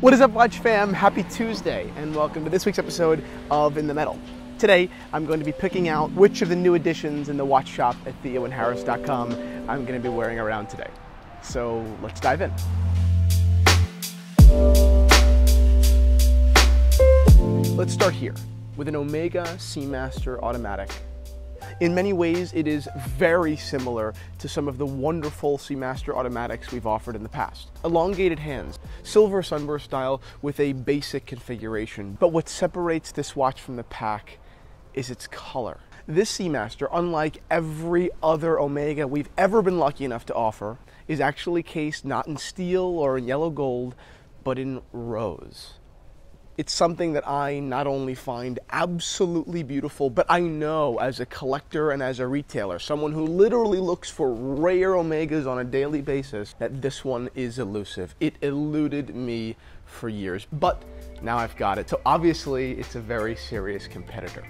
What is up, Watch fam? Happy Tuesday, and welcome to this week's episode of In the Metal. Today, I'm going to be picking out which of the new additions in the watch shop at theoharris.com I'm going to be wearing around today. So let's dive in. Let's start here with an Omega Seamaster automatic. In many ways, it is very similar to some of the wonderful Seamaster automatics we've offered in the past. Elongated hands, silver sunburst style with a basic configuration. But what separates this watch from the pack is its color. This Seamaster, unlike every other Omega we've ever been lucky enough to offer, is actually cased not in steel or in yellow gold, but in rose. It's something that I not only find absolutely beautiful, but I know as a collector and as a retailer, someone who literally looks for rare Omegas on a daily basis, that this one is elusive. It eluded me for years, but now I've got it. So obviously it's a very serious competitor.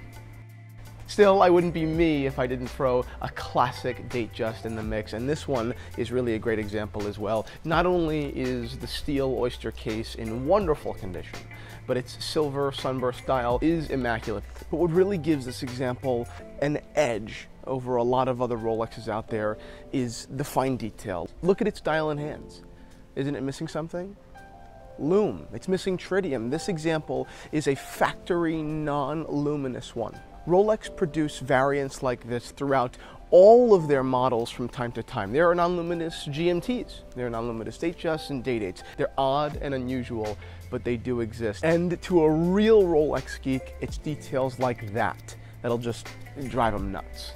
Still, I wouldn't be me if I didn't throw a classic Datejust in the mix, and this one is really a great example as well. Not only is the steel oyster case in wonderful condition, but its silver sunburst style is immaculate. But what really gives this example an edge over a lot of other Rolexes out there is the fine detail. Look at its dial and hands. Isn't it missing something? Lume. It's missing tritium. This example is a factory non-luminous one. Rolex produce variants like this throughout all of their models from time to time. There are non-luminous GMTs, there are non-luminous Datejusts and Day-Dates. They're odd and unusual, but they do exist. And to a real Rolex geek, it's details like that that'll just drive them nuts.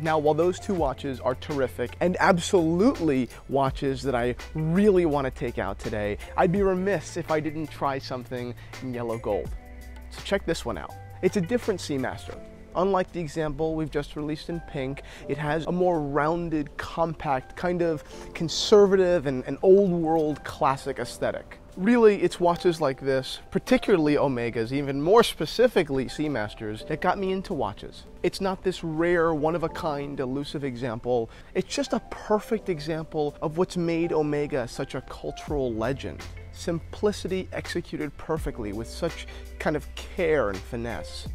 Now, while those two watches are terrific and absolutely watches that I really want to take out today, I'd be remiss if I didn't try something in yellow gold. So check this one out. It's a different Seamaster. Unlike the example we've just released in pink, it has a more rounded, compact, kind of conservative and old world classic aesthetic. Really, it's watches like this, particularly Omegas, even more specifically Seamasters, that got me into watches. It's not this rare, one-of-a-kind, elusive example. It's just a perfect example of what's made Omega such a cultural legend. Simplicity executed perfectly with such kind of care and finesse.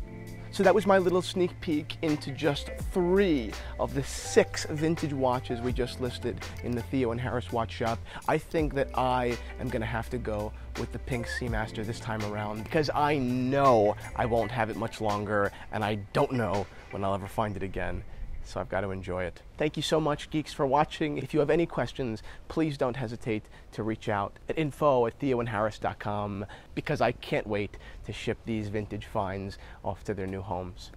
So that was my little sneak peek into just 3 of the 6 vintage watches we just listed in the Theo and Harris watch shop. I think that I am going to have to go with the pink Seamaster this time around because I know I won't have it much longer and I don't know when I'll ever find it again. So I've got to enjoy it. Thank you so much, geeks, for watching. If you have any questions, please don't hesitate to reach out at info@theoharris.com because I can't wait to ship these vintage finds off to their new homes.